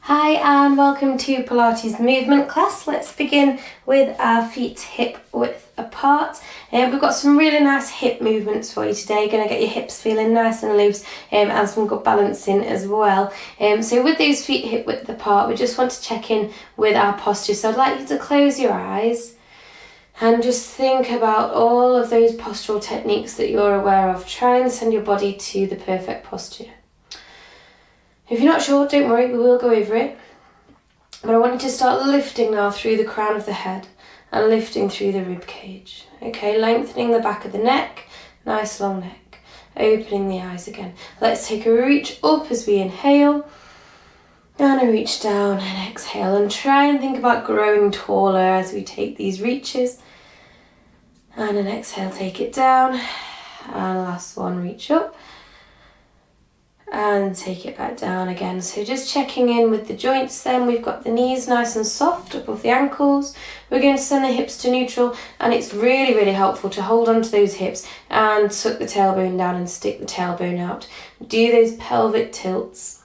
Hi and welcome to Pilates movement class. Let's begin with our feet hip width apart. We've got some really nice hip movements for you today. Going to get your hips feeling nice and loose and some good balancing as well. So with those feet hip width apart, we just want to check in with our posture. So I'd like you to close your eyes and just think about all of those postural techniques that you're aware of. Try and send your body to the perfect posture. If you're not sure, don't worry, we will go over it. But I want you to start lifting now through the crown of the head and lifting through the rib cage. Okay, lengthening the back of the neck, nice long neck. Opening the eyes again. Let's take a reach up as we inhale. And a reach down and exhale. And try and think about growing taller as we take these reaches. And an exhale, take it down. And last one, reach up. And take it back down again. So just checking in with the joints then. We've got the knees nice and soft above the ankles. We're going to send the hips to neutral, and it's really, really helpful to hold onto those hips and tuck the tailbone down and stick the tailbone out. Do those pelvic tilts.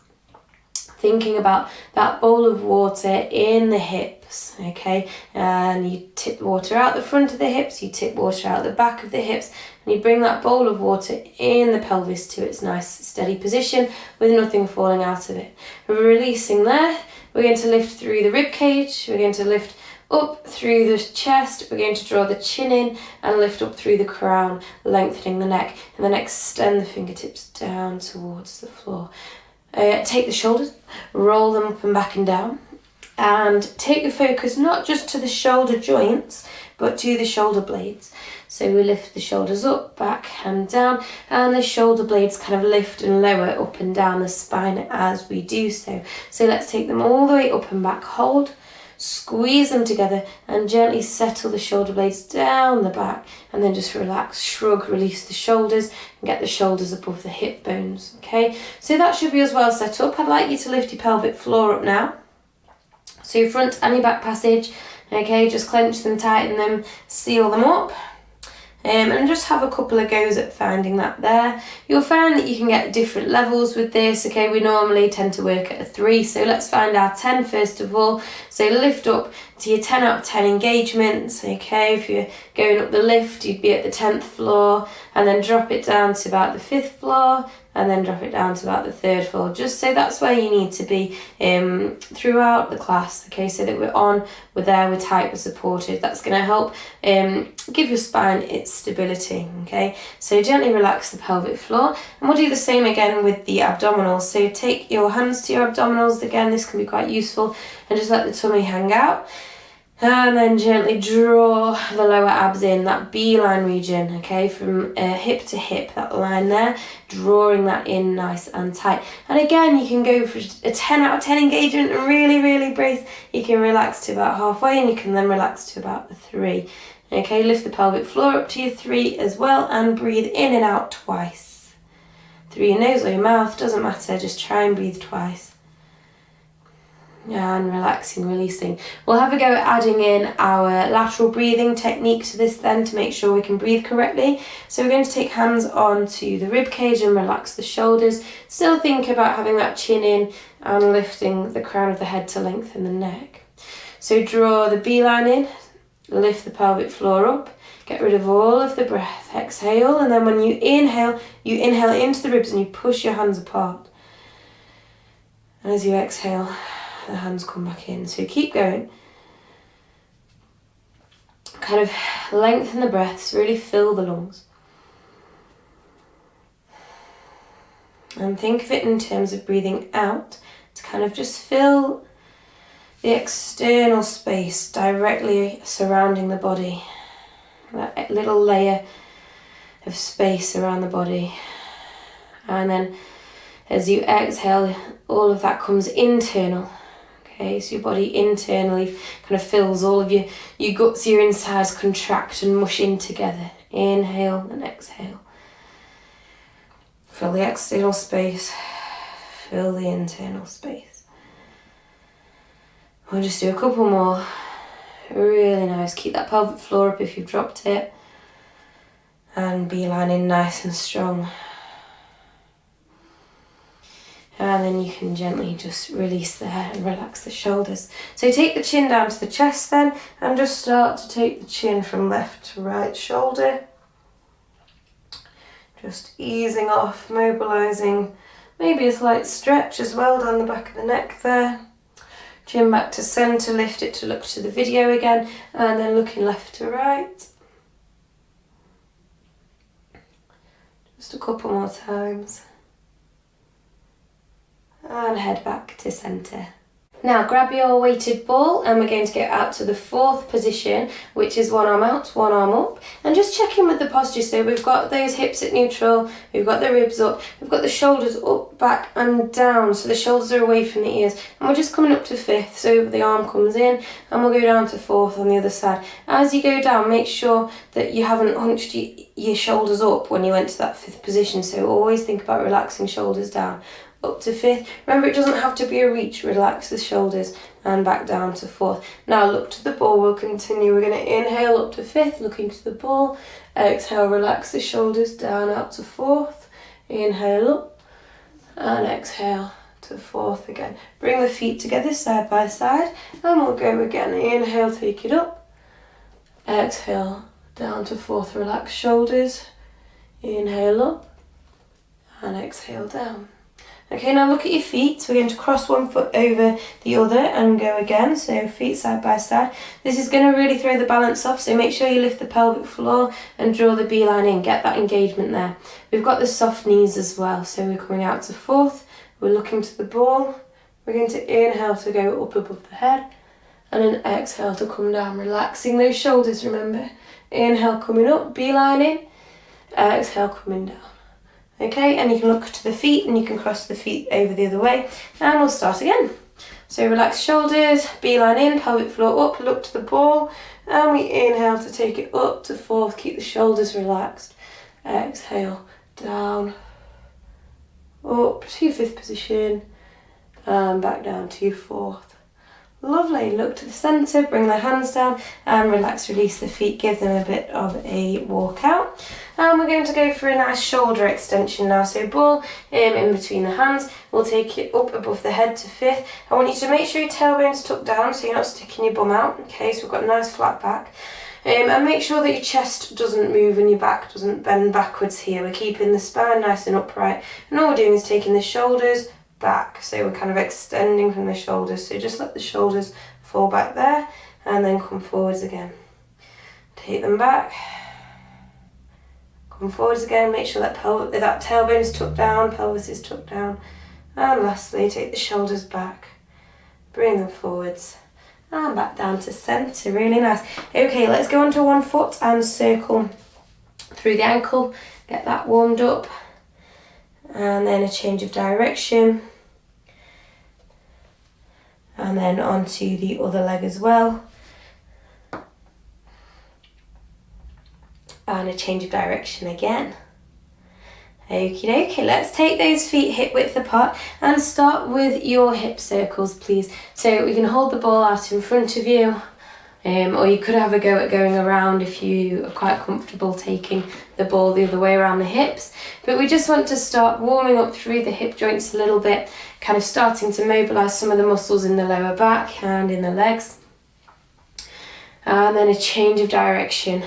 Thinking about that bowl of water in the hips, okay? And you tip the water out the front of the hips, you tip water out the back of the hips, and you bring that bowl of water in the pelvis to its nice steady position with nothing falling out of it. We're releasing there. We're going to lift through the rib cage. We're going to lift up through the chest. We're going to draw the chin in and lift up through the crown, lengthening the neck, and then extend the fingertips down towards the floor. Take the shoulders, roll them up and back and down, and take the focus not just to the shoulder joints, but to the shoulder blades. So we lift the shoulders up, back and down, and the shoulder blades kind of lift and lower up and down the spine as we do so. So let's take them all the way up and back, hold, squeeze them together, and gently settle the shoulder blades down the back, and then just relax, shrug, release the shoulders, and get the shoulders above the hip bones, okay? So that should be as well set up. I'd like you to lift your pelvic floor up now. So your front and your back passage, okay, just clench them, tighten them, seal them up. And just have a couple of goes at finding that there. You'll find that you can get different levels with this, okay? We normally tend to work at a 3, so let's find our 10 first of all. So lift up to your 10 out of 10 engagements, okay? If you're going up the lift, you'd be at the 10th floor, and then drop it down to about the 5th floor, and then drop it down to about the 3rd floor, just so that's where you need to be throughout the class, okay, so that we're there, we're tight, we're supported. That's going to help give your spine its stability, okay? So gently relax the pelvic floor, and we'll do the same again with the abdominals. So take your hands to your abdominals, again, this can be quite useful, and just let the tummy hang out. And then gently draw the lower abs in, that B-line region, okay, from hip to hip, that line there, drawing that in nice and tight. And again, you can go for a 10 out of 10 engagement and really, really brace. You can relax to about halfway, and you can then relax to about the 3. Okay, lift the pelvic floor up to your 3 as well, and breathe in and out twice. Through your nose or your mouth, doesn't matter, just try and breathe twice. And relaxing, releasing. We'll have a go at adding in our lateral breathing technique to this then to make sure we can breathe correctly. So we're going to take hands onto the rib cage and relax the shoulders. Still think about having that chin in and lifting the crown of the head to lengthen the neck. So draw the B-line in, lift the pelvic floor up, get rid of all of the breath. Exhale, and then when you inhale into the ribs and you push your hands apart. And as you exhale, the hands come back in. So keep going. Kind of lengthen the breaths, really fill the lungs. And think of it in terms of breathing out to kind of just fill the external space directly surrounding the body. That little layer of space around the body. And then as you exhale, all of that comes internal. Okay, so your body internally kind of fills all of your guts, your insides contract and mush in together. Inhale and exhale. Fill the external space, fill the internal space. We'll just do a couple more. Really nice. Keep that pelvic floor up if you've dropped it. And B-line in nice and strong. And then you can gently just release there and relax the shoulders. So take the chin down to the chest then, and just start to take the chin from left to right shoulder. Just easing off, mobilising, maybe a slight stretch as well down the back of the neck there. Chin back to centre, lift it to look to the video again, and then looking left to right. Just a couple more times. And head back to centre. Now grab your weighted ball and we're going to get out to the fourth position, which is one arm out, one arm up, and just check in with the posture. So we've got those hips at neutral, we've got the ribs up, we've got the shoulders up, back and down, so the shoulders are away from the ears, and we're just coming up to fifth, so the arm comes in and we'll go down to fourth on the other side. As you go down, make sure that you haven't hunched your shoulders up when you went to that fifth position, so always think about relaxing shoulders down. Up to fifth. Remember, it doesn't have to be a reach. Relax the shoulders and back down to fourth. Now look to the ball. We'll continue. We're going to inhale up to fifth, looking to the ball. Exhale, relax the shoulders down out to fourth. Inhale up and exhale to fourth again. Bring the feet together side by side and we'll go again. Inhale, take it up. Exhale, down to fourth. Relax shoulders. Inhale up and exhale down. Okay, now look at your feet. So we're going to cross one foot over the other and go again. So feet side by side. This is going to really throw the balance off. So make sure you lift the pelvic floor and draw the beeline in. Get that engagement there. We've got the soft knees as well. So we're coming out to fourth. We're looking to the ball. We're going to inhale to go up above the head. And then exhale to come down. Relaxing those shoulders, remember. Inhale coming up, beeline in. Exhale coming down. Okay, and you can look to the feet and you can cross the feet over the other way, and we'll start again. So relax shoulders, beeline in, pelvic floor up, look to the ball, and we inhale to take it up to fourth, keep the shoulders relaxed. Exhale, down, up to fifth position, and back down to fourth. Lovely, look to the centre, bring the hands down and relax, release the feet, give them a bit of a walk out. And we're going to go for a nice shoulder extension now. So ball in between the hands, we'll take it up above the head to fifth. I want you to make sure your tailbone's tucked down so you're not sticking your bum out. Okay, so we've got a nice flat back. And make sure that your chest doesn't move and your back doesn't bend backwards here. We're keeping the spine nice and upright. And all we're doing is taking the shoulders back, so we're kind of extending from the shoulders, so just let the shoulders fall back there and then come forwards again. Take them back, come forwards again, make sure that tailbone is tucked down, pelvis is tucked down, and lastly take the shoulders back, bring them forwards and back down to centre. Really nice. Okay, let's go onto one foot and circle through the ankle, get that warmed up, and then a change of direction. And then onto the other leg as well. And a change of direction again. Okie dokie, let's take those feet hip width apart and start with your hip circles, please. So we can hold the ball out in front of you, or you could have a go at going around if you are quite comfortable taking the ball the other way around the hips. But we just want to start warming up through the hip joints a little bit, kind of starting to mobilise some of the muscles in the lower back and in the legs. And then a change of direction.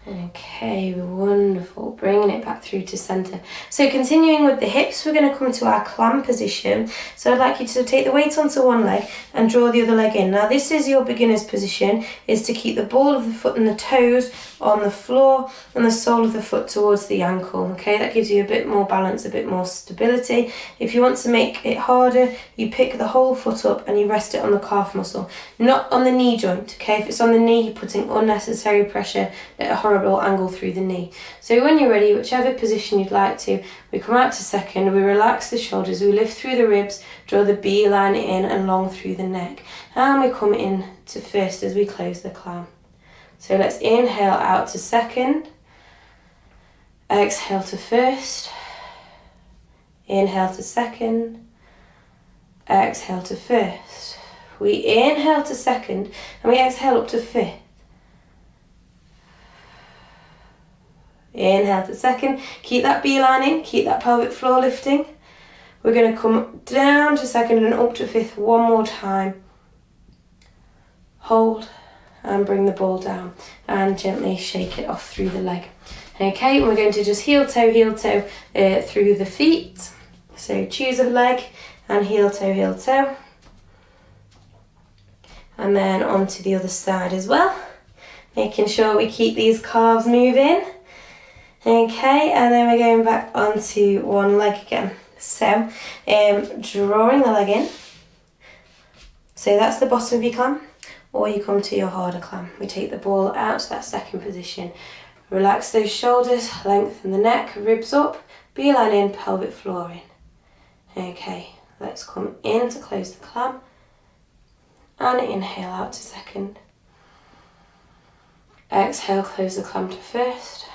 Okay, wonderful. Bringing it back through to centre. So continuing with the hips, we're going to come to our clam position. So I'd like you to take the weight onto one leg and draw the other leg in. Now this is your beginner's position, is to keep the ball of the foot and the toes on the floor and the sole of the foot towards the ankle. Okay, that gives you a bit more balance, a bit more stability. If you want to make it harder, you pick the whole foot up and you rest it on the calf muscle, not on the knee joint. Okay, if it's on the knee, you're putting unnecessary pressure at a horrible angle through the knee. So when you're ready, whichever position you'd like to, we come out to second, we relax the shoulders, we lift through the ribs, draw the beeline in and long through the neck, and we come in to first as we close the clam. So let's inhale out to second, exhale to first, inhale to second, exhale to first. We inhale to second and we exhale up to fifth. Inhale to second. Keep that beeline in, keep that pelvic floor lifting. We're going to come down to second and up to fifth one more time. Hold and bring the ball down and gently shake it off through the leg. Okay, and we're going to just heel toe through the feet. So choose a leg and heel toe. And then onto the other side as well. Making sure we keep these calves moving. Okay, and then we're going back onto one leg again. So, drawing the leg in. So that's the bottom of your clam, or you come to your harder clam. We take the ball out to that second position. Relax those shoulders, lengthen the neck, ribs up, beeline in, pelvic floor in. Okay, let's come in to close the clam. And inhale out to second. Exhale, close the clam to first.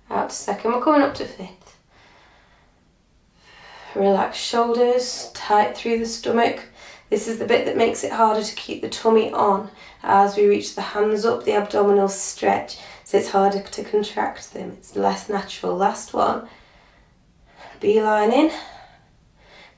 Out to second, we're coming up to fifth. Relax shoulders, tight through the stomach. This is the bit that makes it harder to keep the tummy on as we reach the hands up, the abdominal stretch. So it's harder to contract them, it's less natural. Last one. Beeline in.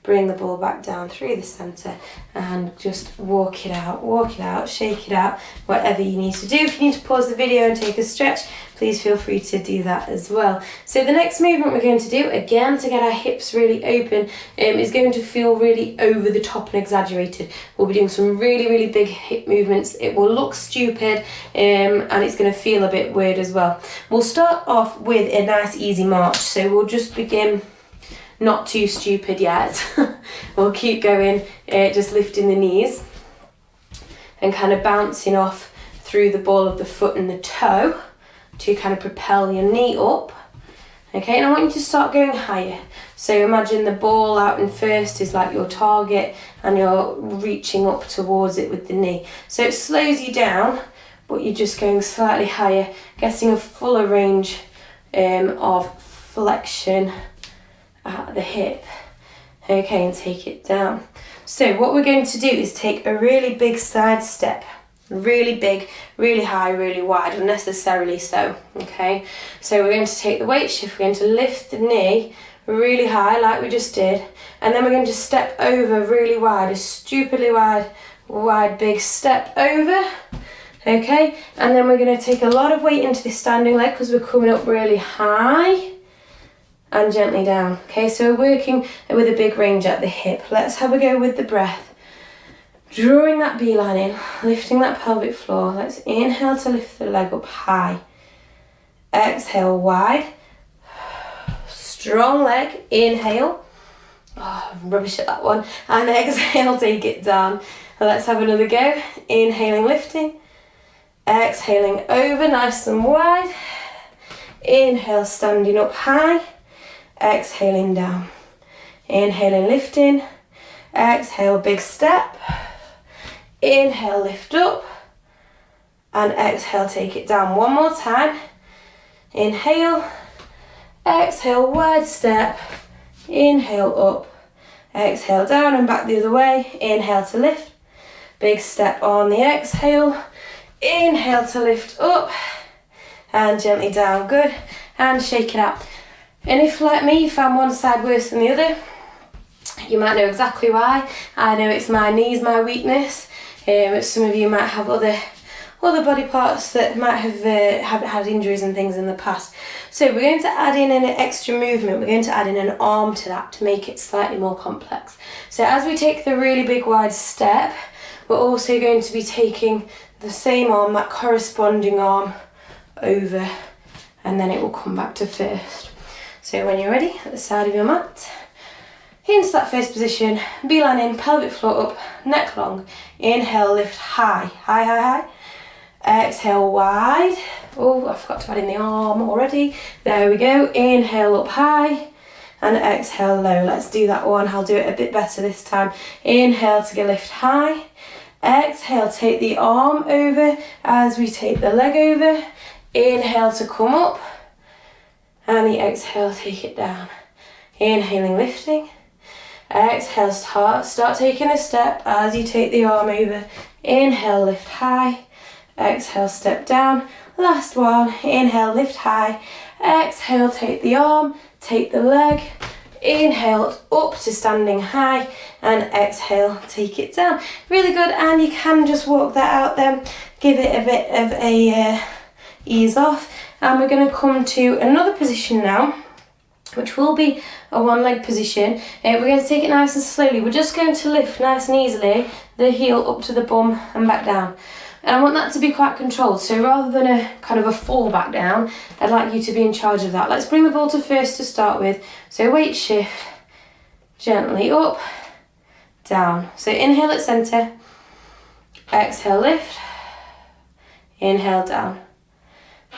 Bring the ball back down through the centre and just walk it out, shake it out, whatever you need to do. If you need to pause the video and take a stretch, please feel free to do that as well. So the next movement we're going to do, again to get our hips really open, is going to feel really over the top and exaggerated. We'll be doing some really big hip movements. It will look stupid and it's going to feel a bit weird as well. We'll start off with a nice easy march. So we'll just begin. Not too stupid yet. We'll keep going, just lifting the knees and kind of bouncing off through the ball of the foot and the toe to kind of propel your knee up. Okay, and I want you to start going higher. So imagine the ball out in first is like your target and you're reaching up towards it with the knee. So it slows you down, but you're just going slightly higher, getting a fuller range of flexion at the hip. Okay, and take it down. So what we're going to do is take a really big side step. Really big, really high, really wide, unnecessarily so. Okay, so we're going to take the weight shift, we're going to lift the knee really high like we just did, and then we're going to step over really wide, a stupidly wide big step over. Okay, and then we're going to take a lot of weight into this standing leg because we're coming up really high and gently down. Okay, so we're working with a big range at the hip. Let's have a go with the breath. Drawing that beeline in, lifting that pelvic floor. Let's inhale to lift the leg up high. Exhale wide. Strong leg, inhale. Oh, I'm rubbish at that one. And exhale, take it down. Let's have another go. Inhaling, lifting. Exhaling over, nice and wide. Inhale, standing up high. Exhaling down. Inhaling, lifting. Exhale, big step. Inhale, lift up. And exhale, take it down. One more time. Inhale. Exhale, wide step. Inhale, up. Exhale, down and back the other way. Inhale to lift. Big step on the exhale. Inhale to lift up. And gently down. Good. And shake it out. And if, like me, you found one side worse than the other, you might know exactly why. I know it's my knees, my weakness. Some of you might have other body parts that might have had injuries and things in the past. So we're going to add in an extra movement. We're going to add in an arm to that to make it slightly more complex. So as we take the really big wide step, we're also going to be taking the same arm, that corresponding arm, over, and then it will come back to first. So when you're ready, at the side of your mat, into that first position, beeline in, pelvic floor up, neck long. Inhale, lift high, high, high, high. Exhale, wide. Oh, I forgot to add in the arm already. There we go. Inhale, up high. And exhale, low. Let's do that one. I'll do it a bit better this time. Inhale to get lift high. Exhale, take the arm over as we take the leg over. Inhale to come up. And the exhale, take it down. Inhaling, lifting. Exhale, start taking a step as you take the arm over. Inhale, lift high. Exhale, step down. Last one. Inhale, lift high. Exhale, take the arm, take the leg. Inhale up to standing high, and exhale, take it down. Really good, and you can just walk that out then. Give it a bit of a ease off. And we're going to come to another position now, which will be a one leg position. We're going to take it nice and slowly. We're just going to lift nice and easily the heel up to the bum and back down. And I want that to be quite controlled. So rather than a kind of a fall back down, I'd like you to be in charge of that. Let's bring the ball to first to start with. So weight shift, gently up, down. So inhale at centre, exhale lift, inhale down,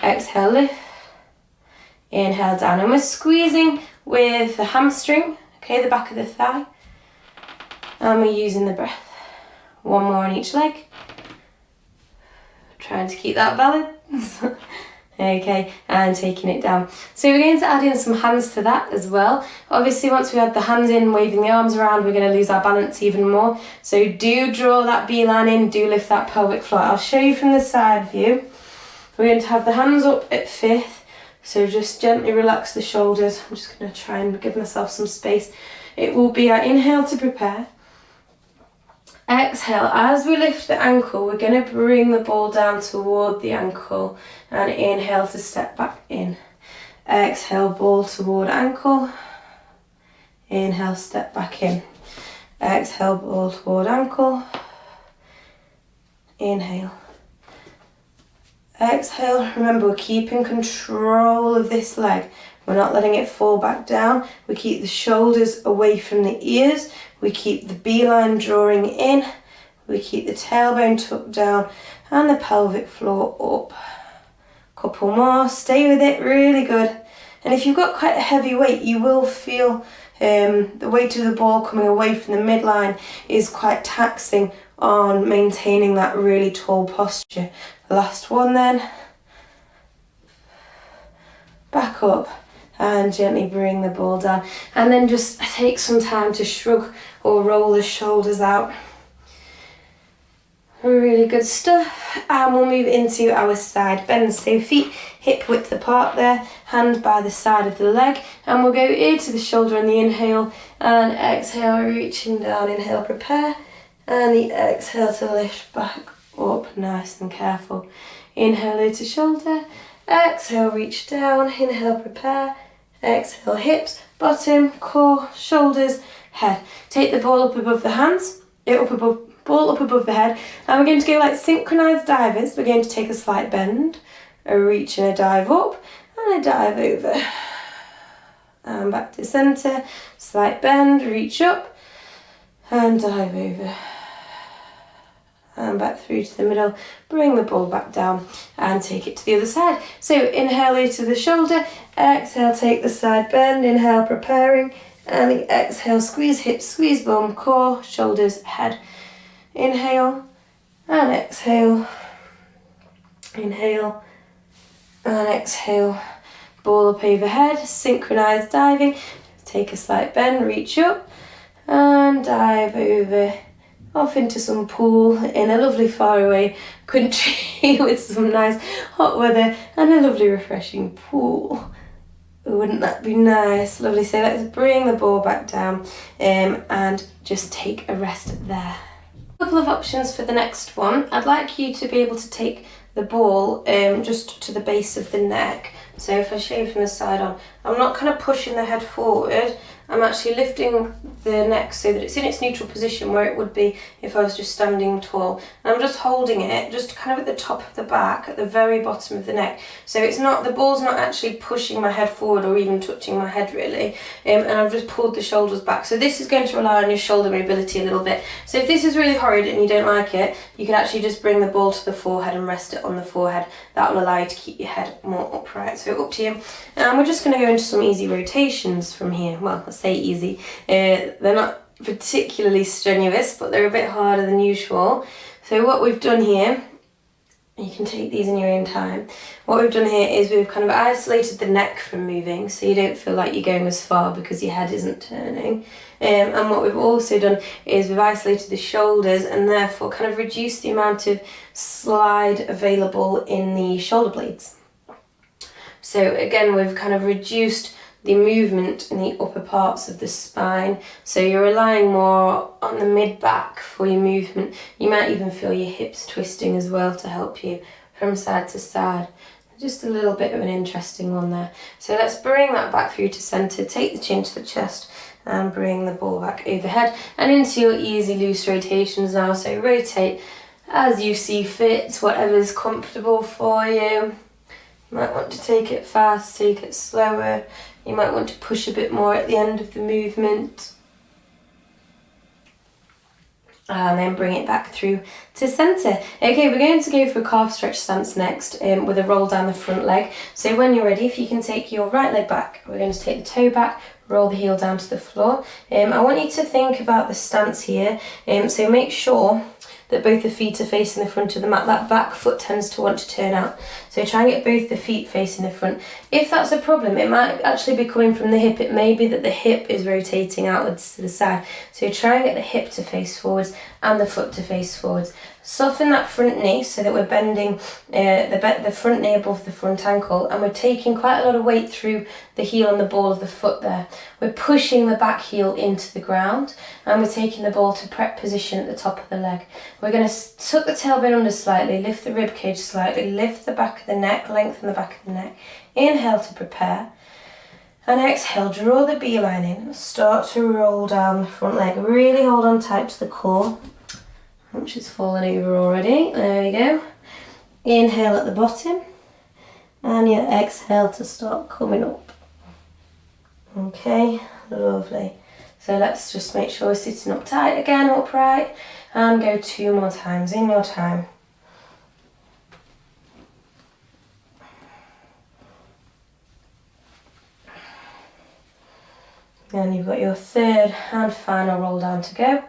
exhale lift, inhale down. And we're squeezing with the hamstring, okay, the back of the thigh. And we're using the breath. One more on each leg. Trying to keep that balance. Okay, and taking it down. So we're going to add in some hands to that as well. Obviously, once we add the hands in, waving the arms around, we're going to lose our balance even more. So do draw that beeline in, do lift that pelvic floor. I'll show you from the side view. We're going to have the hands up at fifth. So just gently relax the shoulders. I'm just going to try and give myself some space. It will be our inhale to prepare. Exhale, as we lift the ankle, we're going to bring the ball down toward the ankle and inhale to step back in. Exhale, ball toward ankle. Inhale, step back in. Exhale, ball toward ankle. Inhale. Exhale, remember we're keeping control of this leg. We're not letting it fall back down. We keep the shoulders away from the ears. We keep the beeline drawing in. We keep the tailbone tucked down and the pelvic floor up. Couple more, stay with it, really good. And if you've got quite a heavy weight, you will feel the weight of the ball coming away from the midline is quite taxing on maintaining that really tall posture. Last one then. Back up. And gently bring the ball down. And then just take some time to shrug or roll the shoulders out. Really good stuff. And we'll move into our side bends. So feet hip width apart there, hand by the side of the leg. And we'll go ear to the shoulder on the inhale and exhale, reaching down, inhale, prepare. And the exhale to lift back up, nice and careful. Inhale, ear to shoulder. Exhale, reach down, inhale, prepare. Exhale, hips, bottom, core, shoulders, head. Take the ball up above the hands, ball up above the head, and we're going to go like synchronized divers. We're going to take a slight bend, a reach and a dive up, and a dive over. And back to center, slight bend, reach up, and dive over. And back through to the middle, bring the ball back down and take it to the other side. So inhale ear to the shoulder, exhale, take the side bend, inhale, preparing, and the exhale, squeeze hips, squeeze bum, core, shoulders, head. Inhale and exhale, inhale and exhale. Ball up overhead, synchronized diving, take a slight bend, reach up and dive over. Off into some pool in a lovely faraway country with some nice hot weather and a lovely refreshing pool. Wouldn't that be nice? Lovely. So let's bring the ball back down and just take a rest there. A couple of options for the next one. I'd like you to be able to take the ball just to the base of the neck. So if I show you from the side on, I'm not kind of pushing the head forward. I'm actually lifting the neck so that it's in its neutral position where it would be if I was just standing tall. And I'm just holding it just kind of at the top of the back, at the very bottom of the neck. So it's not, the ball's not actually pushing my head forward or even touching my head really. And I've just pulled the shoulders back. So this is going to rely on your shoulder mobility a little bit. So if this is really horrid and you don't like it, you can actually just bring the ball to the forehead and rest it on the forehead. That will allow you to keep your head more upright. So up to you. And we're just going to go into some easy rotations from here. Well, let's say easy. They're not particularly strenuous, but they're a bit harder than usual. So what we've done here You can take these in your own time. What we've done here is we've kind of isolated the neck from moving, so you don't feel like you're going as far because your head isn't turning. And what we've also done is we've isolated the shoulders and therefore kind of reduced the amount of slide available in the shoulder blades. So again, we've kind of reduced the movement in the upper parts of the spine, so you're relying more on the mid-back for your movement. You might even feel your hips twisting as well to help you from side to side. Just a little bit of an interesting one there. So let's bring that back through to centre, take the chin to the chest and bring the ball back overhead and into your easy loose rotations now. So rotate as you see fit, whatever's comfortable for you. You might want to take it fast, take it slower. You might want to push a bit more at the end of the movement. And then bring it back through to centre. Okay, we're going to go for a calf stretch stance next with a roll down the front leg. So when you're ready, if you can take your right leg back, we're going to take the toe back, roll the heel down to the floor. I want you to think about the stance here. So make sure that both the feet are facing the front of the mat. That back foot tends to want to turn out. So try and get both the feet facing the front. If that's a problem, it might actually be coming from the hip. It may be that the hip is rotating outwards to the side. So try and get the hip to face forwards and the foot to face forwards. Soften that front knee so that we're bending the front knee above the front ankle, and we're taking quite a lot of weight through the heel and the ball of the foot there. We're pushing the back heel into the ground and we're taking the ball to prep position at the top of the leg. We're going to tuck the tailbone under slightly, lift the rib cage slightly, lift the back of the neck, lengthen the back of the neck. Inhale to prepare. And exhale, draw the beeline in. Start to roll down the front leg. Really hold on tight to the core, which is fallen over already. There we go. Inhale at the bottom. And your exhale to start coming up. Okay, lovely. So let's just make sure we're sitting up tight again, upright. And go 2 more times in your time. And you've got your third and final roll down to go.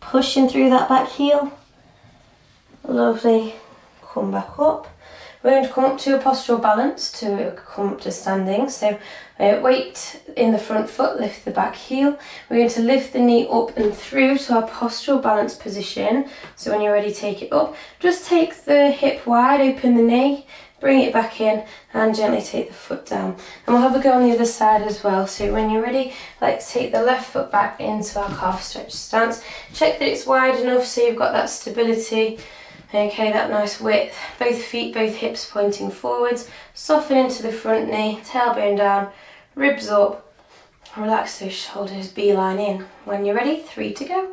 Pushing through that back heel. Lovely. Come back up. We're going to come up to a postural balance to come up to standing. So weight in the front foot, lift the back heel. We're going to lift the knee up and through to our postural balance position. So when you're ready, take it up. Just take the hip wide, open the knee, bring it back in and gently take the foot down. And we'll have a go on the other side as well. So when you're ready, let's take the left foot back into our calf stretch stance. Check that it's wide enough so you've got that stability. Okay, that nice width. Both feet, both hips pointing forwards. Soften into the front knee, tailbone down, ribs up. Relax those shoulders, beeline in. When you're ready, 3 to go.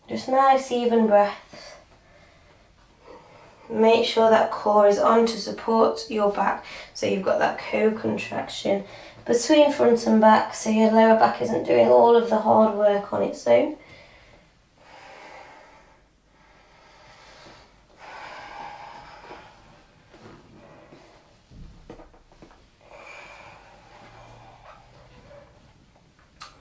Just nice even breaths. Make sure that core is on to support your back, so you've got that co-contraction between front and back, so your lower back isn't doing all of the hard work on its own.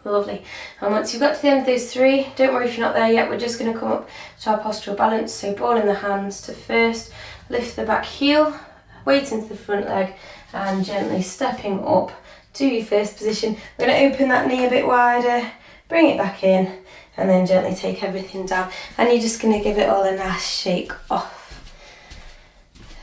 Lovely. And once you've got to the end of those 3, don't worry if you're not there yet, we're just going to come up to our postural balance. So ball in the hands to first lift the back heel, weight into the front leg and gently stepping up to your first position. We're going to open that knee a bit wider, bring it back in and then gently take everything down. And you're just going to give it all a nice shake off.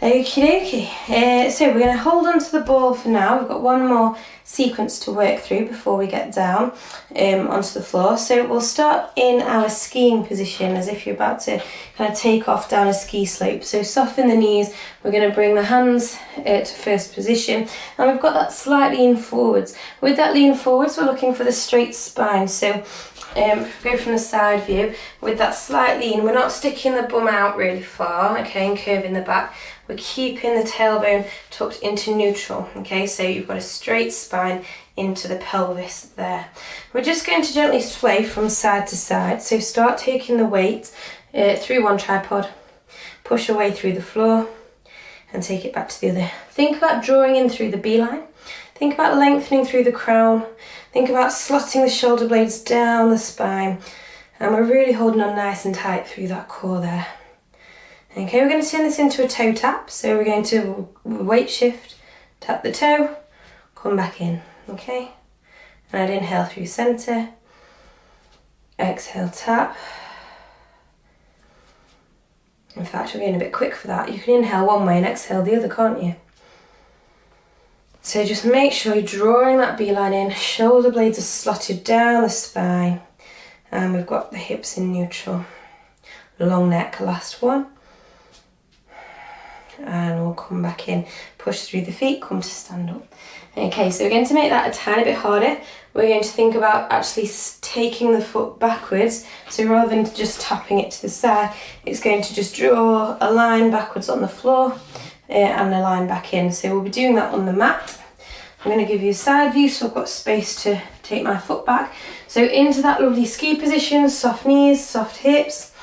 Okie dokie. So we're going to hold on to the ball for now. We've got one more sequence to work through before we get down onto the floor. So we'll start in our skiing position as if you're about to kind of take off down a ski slope. So soften the knees. We're going to bring the hands to first position and we've got that slight lean forwards. With that lean forwards, we're looking for the straight spine. So go from the side view with that slight lean. We're not sticking the bum out really far, okay, and curving the back. We're keeping the tailbone tucked into neutral, okay, so you've got a straight spine into the pelvis there. We're just going to gently sway from side to side, so start taking the weight through one tripod, push away through the floor and take it back to the other. Think about drawing in through the beeline. Think about lengthening through the crown. Think about slotting the shoulder blades down the spine. And we're really holding on nice and tight through that core there. Okay, we're going to turn this into a toe tap. So we're going to weight shift, tap the toe, come back in. Okay, and I'd inhale through center. Exhale, tap. In fact, we're getting a bit quick for that. You can inhale one way and exhale the other, can't you? So just make sure you're drawing that beeline in. Shoulder blades are slotted down the spine. And we've got the hips in neutral. Long neck, last one. And we'll come back in. Push through the feet, come to stand up. Okay, so we're going to make that a tiny bit harder. We're going to think about actually taking the foot backwards. So rather than just tapping it to the side, it's going to just draw a line backwards on the floor and a line back in. So we'll be doing that on the mat. I'm going to give you a side view so I've got space to take my foot back. So into that lovely ski position, soft knees, soft hips.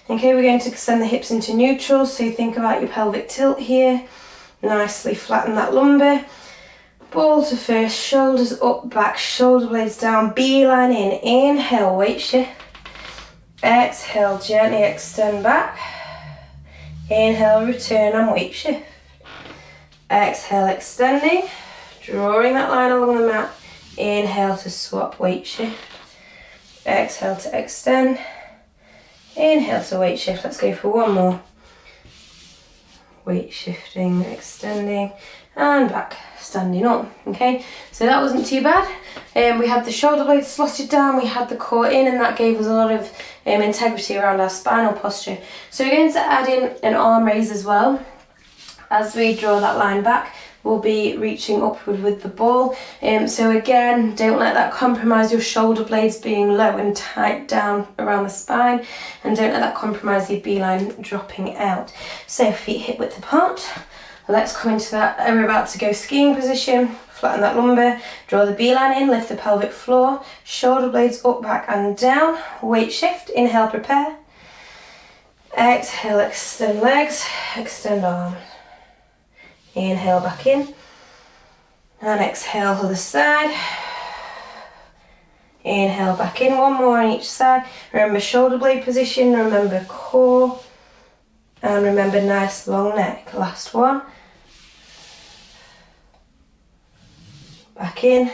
Okay, we're going to extend the hips into neutral. So think about your pelvic tilt here. Nicely flatten that lumbar. Ball to first, shoulders up, back, shoulder blades down, beeline in, inhale, weight shift. Exhale, gently extend back. Inhale, return and weight shift. Exhale, extending, drawing that line along the mat. Inhale to swap, weight shift. Exhale to extend. Inhale to weight shift. Let's go for one more. Weight shifting, extending, and back, standing up. Okay, so that wasn't too bad. We had the shoulder blades slotted down, we had the core in, and that gave us a lot of integrity around our spinal posture. So we're going to add in an arm raise as well. As we draw that line back, we'll be reaching upward with the ball. So again, don't let that compromise your shoulder blades being low and tight down around the spine, and don't let that compromise your beeline dropping out. So feet hip width apart. Let's come into that, we're about to go skiing position. Flatten that lumbar, draw the beeline in, lift the pelvic floor, shoulder blades up, back and down. Weight shift, inhale, prepare. Exhale, extend legs, extend arms. Inhale back in. And exhale other side. Inhale back in, one more on each side. Remember shoulder blade position, remember core. And remember nice long neck. Last one. Back in,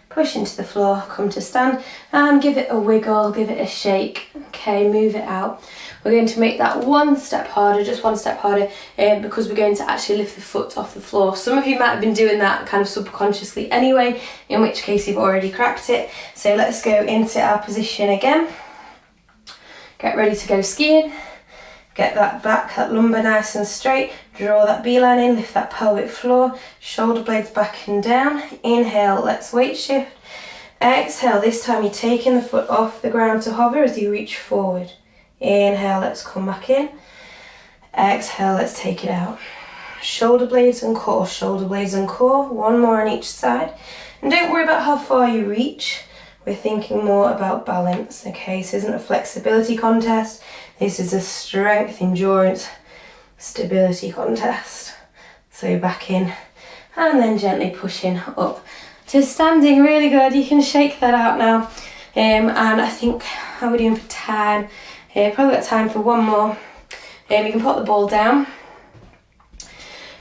push into the floor, come to stand, and give it a wiggle, give it a shake. Okay, move it out. We're going to make that one step harder, just one step harder, because we're going to actually lift the foot off the floor. Some of you might have been doing that kind of subconsciously anyway, in which case you've already cracked it. So let's go into our position again. Get ready to go skiing. Get that back, that lumbar nice and straight. Draw that beeline in, lift that pelvic floor. Shoulder blades back and down. Inhale, let's weight shift. Exhale, this time you're taking the foot off the ground to hover as you reach forward. Inhale, let's come back in. Exhale, let's take it out. Shoulder blades and core, shoulder blades and core. One more on each side. And don't worry about how far you reach. We're thinking more about balance, okay? This isn't a flexibility contest. This is a strength, endurance, stability contest. So back in and then gently pushing up to standing. Really good. You can shake that out now. And I think, how are we doing for time? Probably got time for one more. You can put the ball down.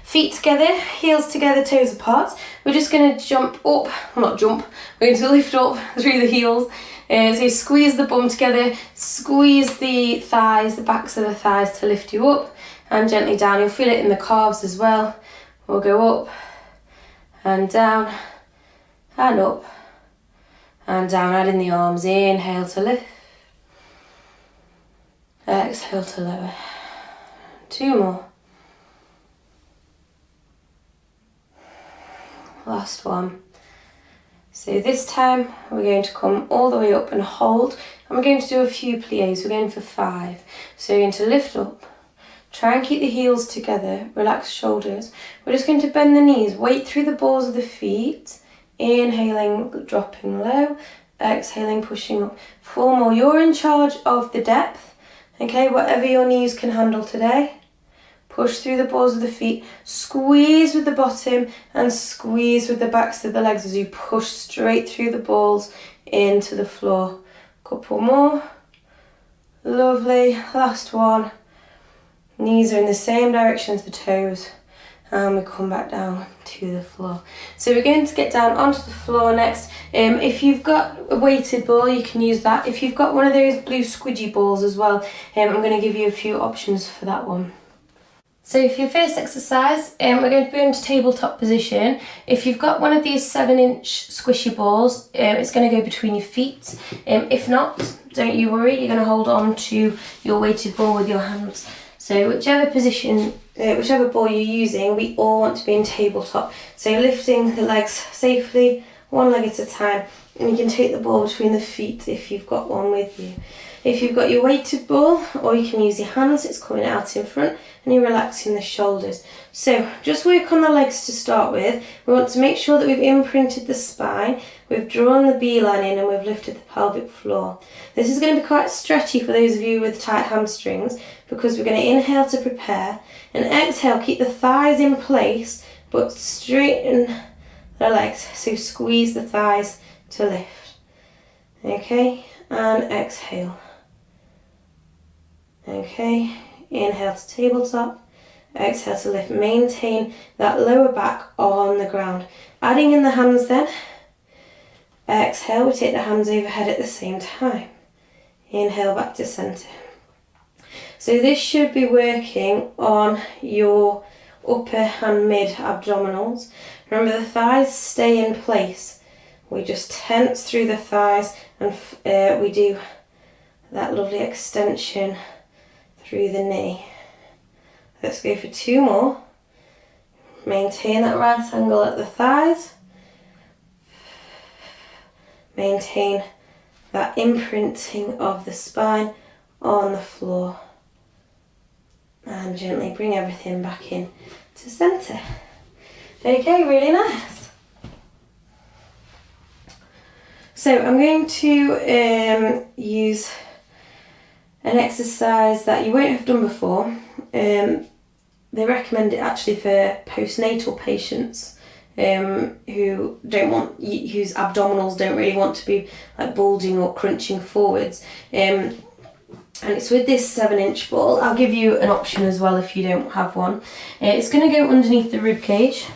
Feet together, heels together, toes apart. We're just going to jump up, well, not jump, we're going to lift up through the heels. So squeeze the bum together, squeeze the thighs, the backs of the thighs to lift you up, and gently down. You'll feel it in the calves as well. We'll go up and down and up and down. Add in the arms. Inhale to lift. Exhale to lower. Two more. Last one. So this time we're going to come all the way up and hold, and we're going to do a few pliés. We're going for 5. So you're going to lift up, try and keep the heels together, relax shoulders. We're just going to bend the knees, weight through the balls of the feet, inhaling, dropping low, exhaling, pushing up. 4 more. You're in charge of the depth, okay, whatever your knees can handle today. push through the balls of the feet, squeeze with the bottom and squeeze with the backs of the legs as you push straight through the balls into the floor. Couple more. Lovely. Last one. Knees are in the same direction as the toes. And we come back down to the floor. So we're going to get down onto the floor next. If you've got a weighted ball, you can use that. If you've got one of those blue squidgy balls as well, I'm going to give you a few options for that one. So for your first exercise, we're going to be into tabletop position. If you've got one of these 7-inch squishy balls, it's going to go between your feet. If not, don't you worry, you're going to hold on to your weighted ball with your hands. So whichever position, whichever ball you're using, we all want to be in tabletop. So lifting the legs safely, one leg at a time, and you can take the ball between the feet if you've got one with you. If you've got your weighted ball, or you can use your hands, it's coming out in front, and you're relaxing the shoulders. So just work on the legs to start with. We want to make sure that we've imprinted the spine, we've drawn the B line in, and we've lifted the pelvic floor. This is going to be quite stretchy for those of you with tight hamstrings, because we're going to inhale to prepare, and exhale, keep the thighs in place, but straighten the legs, so squeeze the thighs to lift. Okay, and exhale. Okay, inhale to tabletop, exhale to lift. Maintain that lower back on the ground. Adding in the hands then. Exhale, we take the hands overhead at the same time. Inhale back to centre. So this should be working on your upper and mid abdominals. Remember, the thighs stay in place. We just tense through the thighs, and we do that lovely extension through the knee. Let's go for 2 more. Maintain that right angle at the thighs. Maintain that imprinting of the spine on the floor. And gently bring everything back in to centre. Okay, really nice. So I'm going to use an exercise that you won't have done before. They recommend it actually for postnatal patients who don't want, whose abdominals don't really want to be like bulging or crunching forwards. And it's with this 7-inch ball. I'll give you an option as well if you don't have one. It's going to go underneath the rib cage.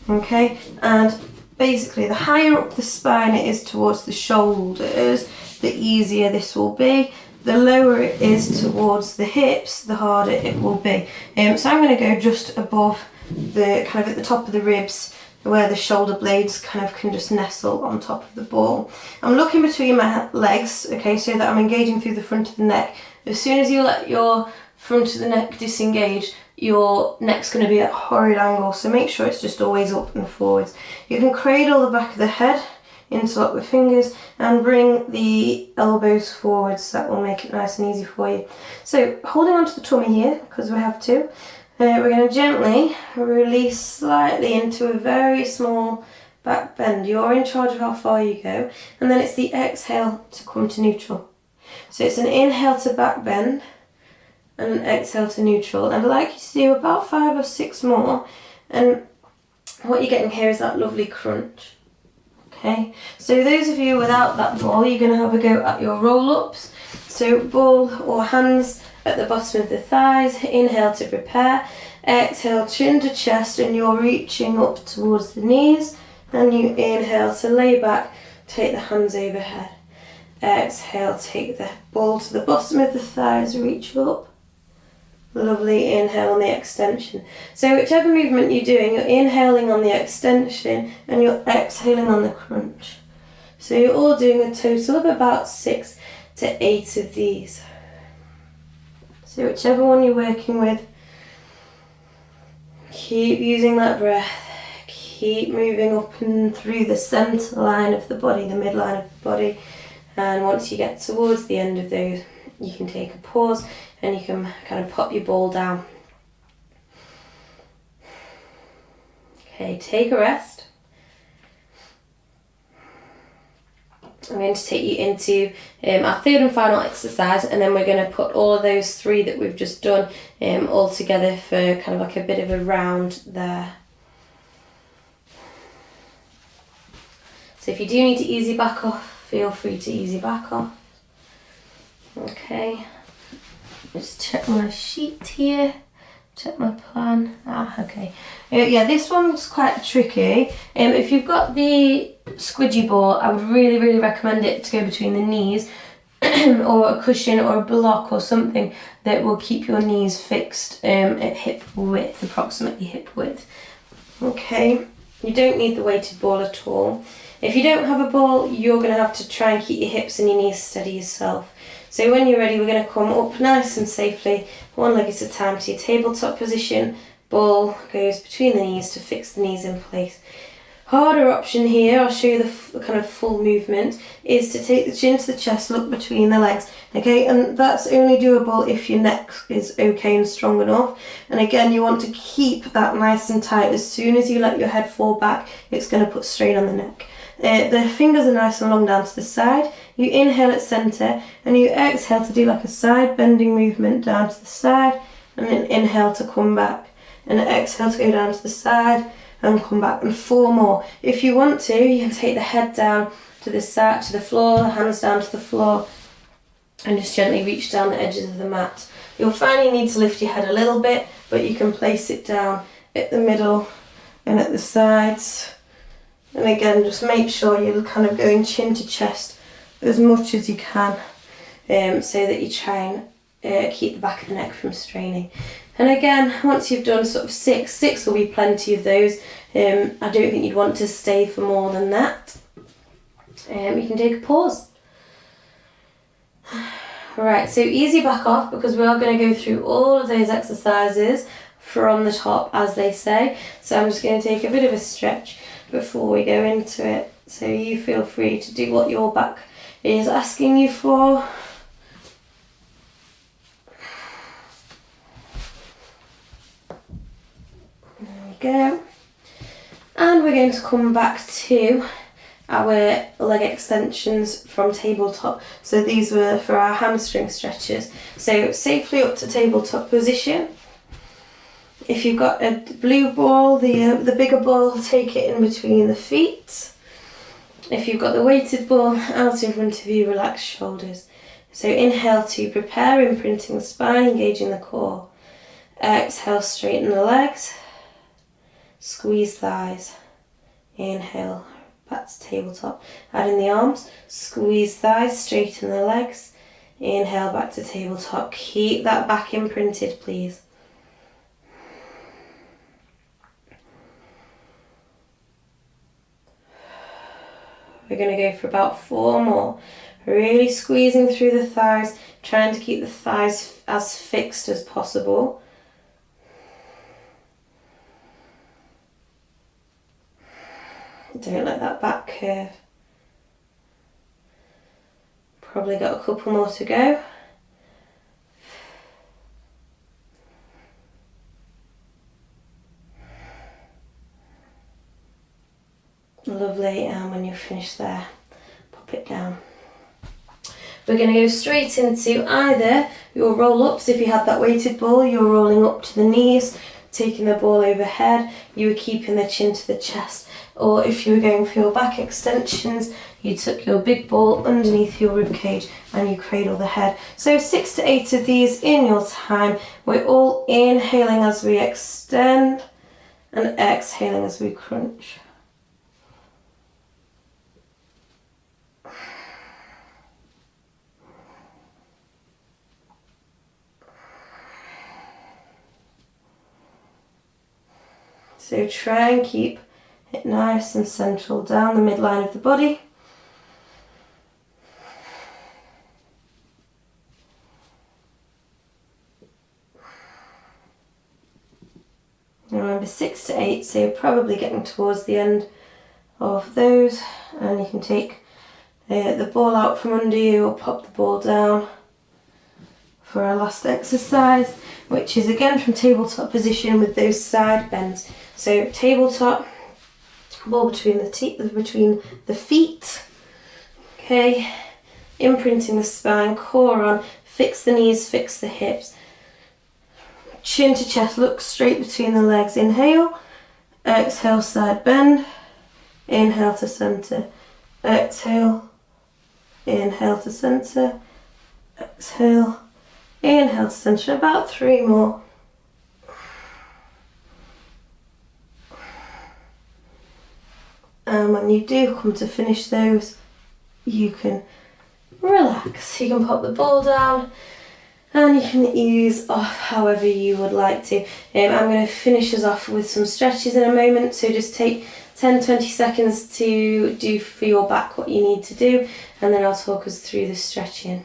Okay, and basically the higher up the spine it is towards the shoulders, the easier this will be. The lower it is towards the hips, the harder it will be. So I'm going to go just above the, kind of at the top of the ribs, where the shoulder blades kind of can just nestle on top of the ball. I'm looking between my legs, okay, so that I'm engaging through the front of the neck. As soon as you let your front of the neck disengage, your neck's going to be at a horrid angle, so make sure it's just always up and forwards. You can cradle the back of the head, interlock the fingers, and bring the elbows forwards. That will make it nice and easy for you. So holding onto the tummy here, because we have to, we're going to gently release slightly into a very small back bend. You're in charge of how far you go, and then it's the exhale to come to neutral. So it's an inhale to back bend and an exhale to neutral, and I'd like you to do about 5 or 6 more, and what you're getting here is that lovely crunch. Okay, so those of you without that ball, you're going to have a go at your roll-ups. So ball or hands at the bottom of the thighs, inhale to prepare, exhale chin to chest, and you're reaching up towards the knees, and you inhale to lay back, take the hands overhead. Exhale, take the ball to the bottom of the thighs, reach up. Lovely, inhale on the extension. So whichever movement you're doing, you're inhaling on the extension and you're exhaling on the crunch. So you're all doing a total of about 6 to 8 of these. So whichever one you're working with, keep using that breath. Keep moving up and through the centre line of the body, the midline of the body. And once you get towards the end of those, you can take a pause and you can kind of pop your ball down. Okay, take a rest. I'm going to take you into our third and final exercise, and then we're going to put all of those 3 that we've just done all together for kind of like a bit of a round there. So if you do need to ease your back off, feel free to ease your back off. Okay, just check my sheet here, check my plan. Okay. Yeah, this one's quite tricky. If you've got the squidgy ball, I would really recommend it to go between the knees or a cushion or a block or something that will keep your knees fixed at hip width, approximately hip width. Okay, you don't need the weighted ball at all. If you don't have a ball, you're going to have to try and keep your hips and your knees steady yourself. So when you're ready, we're going to come up nice and safely, one leg at a time, to your tabletop position. Ball goes between the knees to fix the knees in place. Harder option here, I'll show you the kind of full movement, is to take the chin to the chest, look between the legs. Okay, and that's only doable if your neck is okay and strong enough. And again, you want to keep that nice and tight. As soon as you let your head fall back, it's going to put strain on the neck. The fingers are nice and long down to the side. You inhale at centre, and you exhale to do like a side bending movement down to the side, and then inhale to come back, and exhale to go down to the side and come back, and 4 more. If you want to, you can take the head down to the side, to the floor, the hands down to the floor, and just gently reach down the edges of the mat. You'll find you need to lift your head a little bit, but you can place it down at the middle and at the sides. And again, just make sure you're kind of going chin to chest as much as you can, so that you try and keep the back of the neck from straining. And again, once you've done sort of 6 will be plenty of those. I don't think you'd want to stay for more than that. You can take a pause. Right, so ease your back off, because we are going to go through all of those exercises from the top, as they say. So I'm just going to take a bit of a stretch before we go into it. So you feel free to do what your back is asking you for. There we go. And we're going to come back to our leg extensions from tabletop. So these were for our hamstring stretches. So safely up to tabletop position. If you've got a blue ball, the bigger ball, take it in between the feet. If you've got the weighted ball, out in front of you, relax shoulders. So inhale to prepare, imprinting the spine, engaging the core. Exhale, straighten the legs. Squeeze thighs. Inhale, back to tabletop. Add in the arms. Squeeze thighs, straighten the legs. Inhale, back to tabletop. Keep that back imprinted, please. We're going to go for about 4 more. Really squeezing through the thighs, trying to keep the thighs as fixed as possible. Don't let that back curve. Probably got a couple more to go. Lovely, and when you're finished there, pop it down. We're going to go straight into either your roll-ups. If you had that weighted ball, you're rolling up to the knees, taking the ball overhead, you were keeping the chin to the chest. Or if you were going for your back extensions, you took your big ball underneath your ribcage and you cradle the head. So 6 to 8 of these in your time. We're all inhaling as we extend and exhaling as we crunch. So try and keep it nice and central down the midline of the body. Remember 6 to 8, so you're probably getting towards the end of those, and you can take the ball out from under you or pop the ball down for our last exercise, which is again from tabletop position with those side bends. So tabletop, ball between the feet. Okay, imprinting the spine, core on, fix the knees, fix the hips. Chin to chest, look straight between the legs. Inhale, exhale, side bend. Inhale to centre, exhale, inhale to centre, exhale, inhale to centre. About 3 more. And when you do come to finish those, you can relax. You can pop the ball down and you can ease off however you would like to. I'm going to finish us off with some stretches in a moment, so just take 10-20 seconds to do for your back what you need to do, and then I'll talk us through the stretching.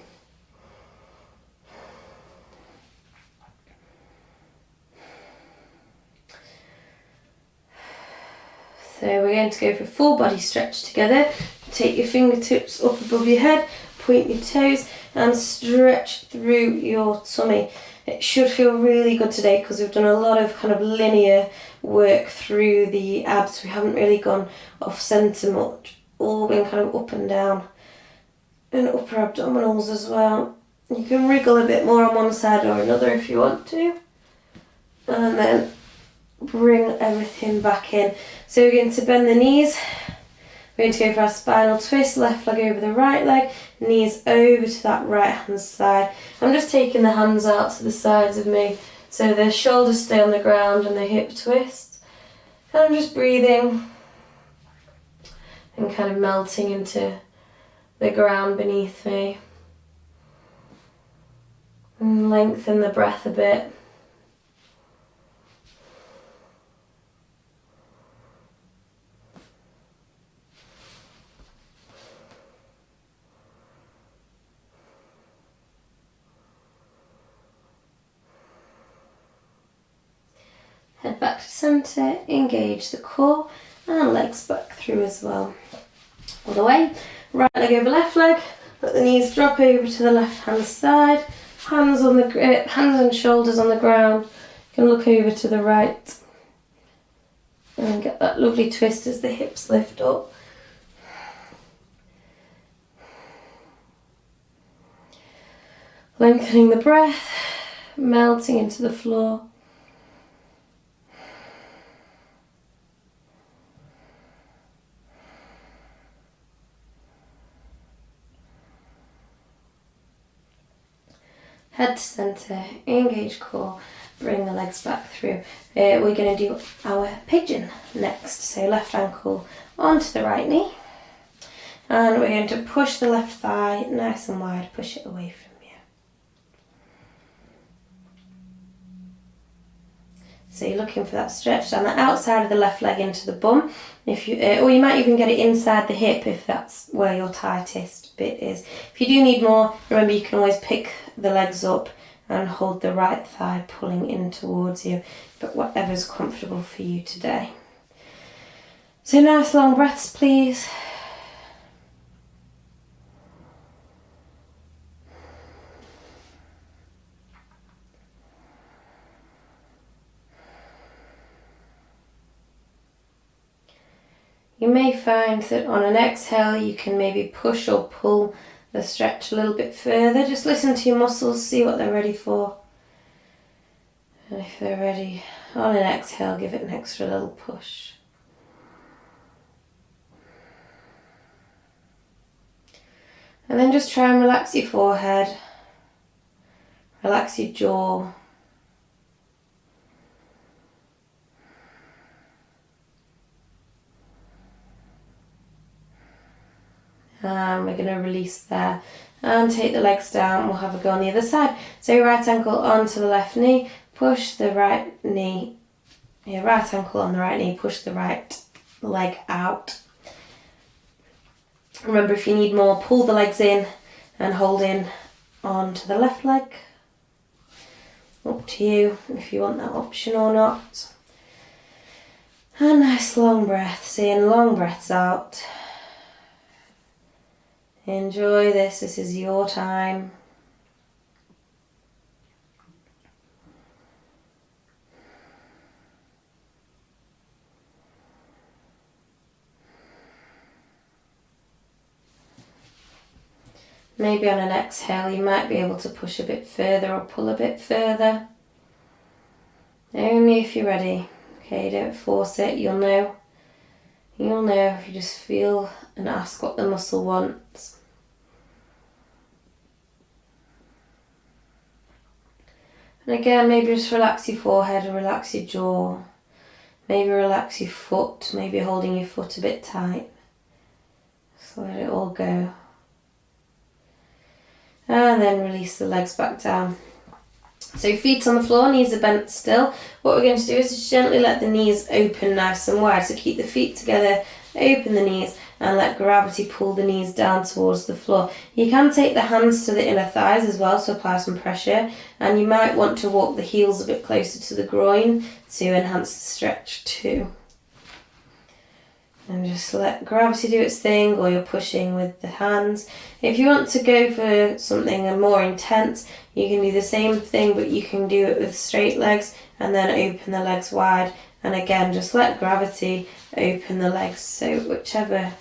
So we're going to go for a full body stretch together. Take your fingertips up above your head, point your toes and stretch through your tummy. It should feel really good today because we've done a lot of kind of linear work through the abs. We haven't really gone off centre much, all been kind of up and down, and upper abdominals as well. You can wriggle a bit more on one side or another if you want to, and then bring everything back in. So we're going to bend the knees. We're going to go for our spinal twist, left leg over the right leg, knees over to that right hand side. I'm just taking the hands out to the sides of me so the shoulders stay on the ground and the hip twist. And I'm just breathing and kind of melting into the ground beneath me. And lengthen the breath a bit. Head back to centre, engage the core and legs back through as well. All the way, right leg over left leg, let the knees drop over to the left hand side, hands and shoulders on the ground. You can look over to the right and get that lovely twist as the hips lift up. Lengthening the breath, melting into the floor. Head to centre, engage core, bring the legs back through. We're going to do our pigeon next. So left ankle onto the right knee. And we're going to push the left thigh nice and wide, push it away from you. So you're looking for that stretch down the outside of the left leg into the bum. If you, or you might even get it inside the hip if that's where your tightest bit is. If you do need more, remember you can always pick the legs up and hold the right thigh pulling in towards you, but whatever's comfortable for you today. So nice long breaths, please. You may find that on an exhale you can maybe push or pull the stretch a little bit further. Just listen to your muscles, see what they're ready for. And if they're ready, on an exhale, give it an extra little push. And then just try and relax your forehead, relax your jaw. And we're going to release there and take the legs down. We'll have a go on the other side. So right ankle onto the left knee, push the right knee, right ankle on the right knee, push the right leg out. Remember, if you need more, pull the legs in and hold in onto the left leg. Up to you if you want that option or not. And nice long breaths in, long breaths out. Enjoy this is your time. Maybe on an exhale you might be able to push a bit further or pull a bit further. Only if you're ready. Okay, don't force it, you'll know. You'll know if you just feel and ask what the muscle wants. And again, maybe just relax your forehead or relax your jaw. Maybe relax your foot, maybe holding your foot a bit tight. Just let it all go. And then release the legs back down. So feet on the floor, knees are bent still. What we're going to do is just gently let the knees open nice and wide. So keep the feet together, open the knees, and let gravity pull the knees down towards the floor. You can take the hands to the inner thighs as well to apply some pressure. And you might want to walk the heels a bit closer to the groin to enhance the stretch too. And just let gravity do its thing, or you're pushing with the hands. If you want to go for something more intense, you can do the same thing, but you can do it with straight legs and then open the legs wide. And again, just let gravity open the legs. So whichever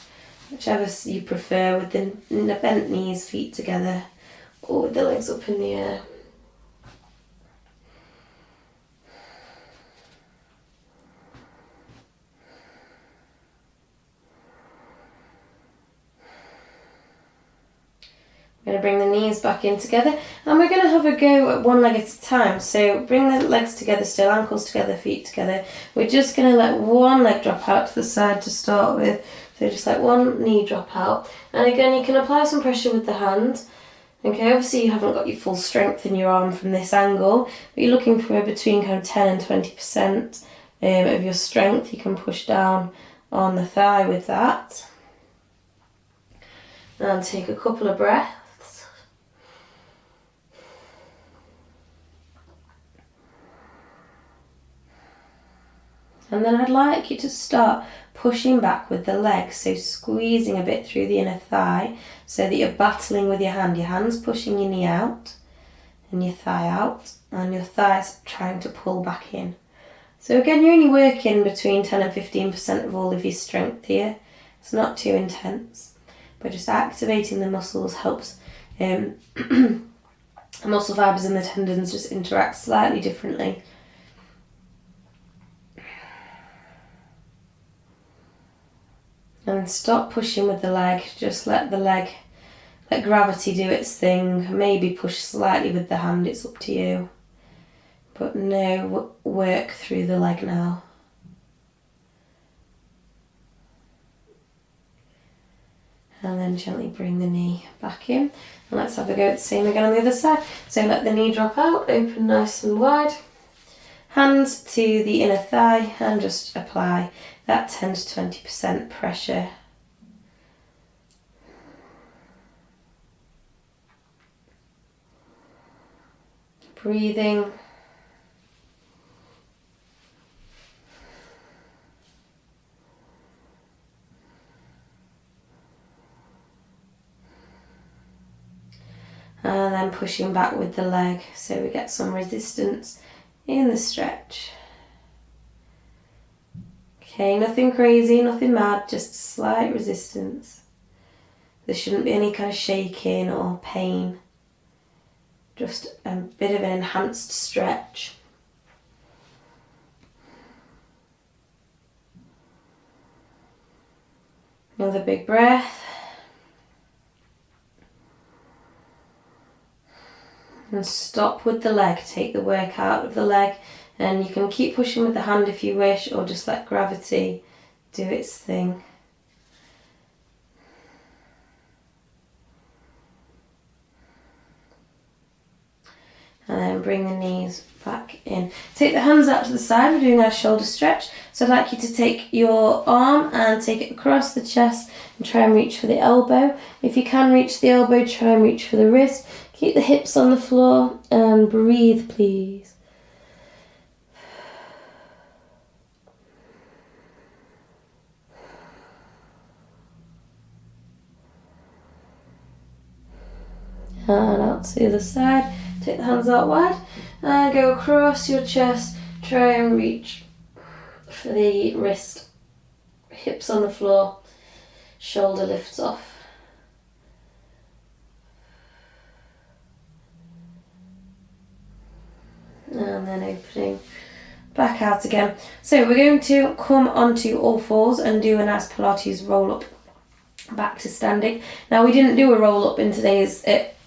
you prefer, with the bent knees, feet together, or with the legs up in the air. We're going to bring the knees back in together, and we're going to have a go at one leg at a time. So bring the legs together still, ankles together, feet together. We're just going to let one leg drop out to the side to start with. So just let one knee drop out. And again, you can apply some pressure with the hand. Okay, obviously you haven't got your full strength in your arm from this angle, but you're looking for between kind of 10 and 20% of your strength. You can push down on the thigh with that. And take a couple of breaths. And then I'd like you to start pushing back with the legs, so squeezing a bit through the inner thigh so that you're battling with your hand. Your hand's pushing your knee out and your thigh out, and your thigh's trying to pull back in. So again, you're only working between 10 and 15% of all of your strength here. It's not too intense, but just activating the muscles helps the muscle fibers and the tendons just interact slightly differently. And stop pushing with the leg, just let gravity do its thing. Maybe push slightly with the hand, it's up to you. But no work through the leg now. And then gently bring the knee back in. And let's have a go at the same again on the other side. So let the knee drop out, open nice and wide. Hands to the inner thigh and just apply that 10 to 20% pressure. Breathing. And then pushing back with the leg so we get some resistance in the stretch. Okay, nothing crazy, nothing mad, just slight resistance. There shouldn't be any kind of shaking or pain. Just a bit of an enhanced stretch. Another big breath. And stop with the leg, take the work out of the leg, and you can keep pushing with the hand if you wish, or just let gravity do its thing. And then bring the knees back in. Take the hands out to the side, we're doing our shoulder stretch. So I'd like you to take your arm and take it across the chest and try and reach for the elbow. If you can reach the elbow, try and reach for the wrist. Keep the hips on the floor and breathe, please. And out to the other side. Take the hands out wide and go across your chest. Try and reach for the wrist. Hips on the floor. Shoulder lifts off. and then opening back out again. So we're going to come onto all fours and do a nice Pilates roll up back to standing. Now we didn't do a roll up in today's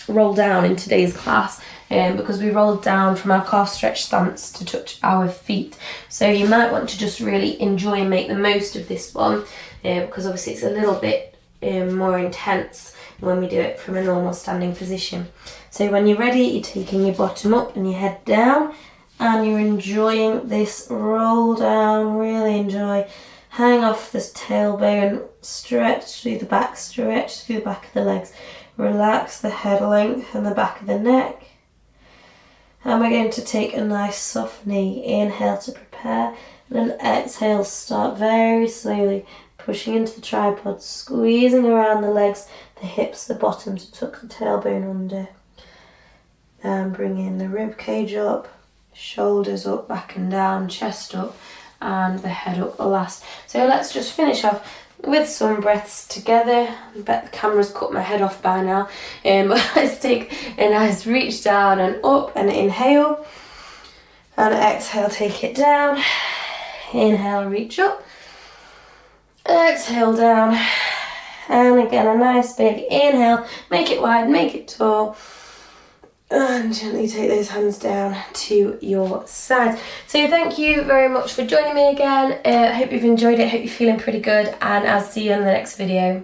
roll down in today's class because we rolled down from our calf stretch stance to touch our feet. So you might want to just really enjoy and make the most of this one because obviously it's a little bit more intense when we do it from a normal standing position. So when you're ready, you're taking your bottom up and your head down, and you're enjoying this roll down. Really enjoy. Hang off this tailbone, stretch through the back of the legs. Relax the head, lengthen the back of the neck. And we're going to take a nice soft knee. Inhale to prepare, and then exhale, start very slowly, pushing into the tripod, squeezing around the legs, the hips, the bottom to tuck the tailbone under. And bring in the rib cage up, shoulders up, back and down, chest up, and the head up last. So let's just finish off with some breaths together. I bet the camera's cut my head off by now. But let's take a nice reach down and up, and inhale. And exhale, take it down. Inhale, reach up. Exhale, down. And again, a nice big inhale. Make it wide, make it tall. And gently take those hands down to your sides. So thank you very much for joining me again. I hope you've enjoyed it. I hope you're feeling pretty good, and I'll see you in the next video.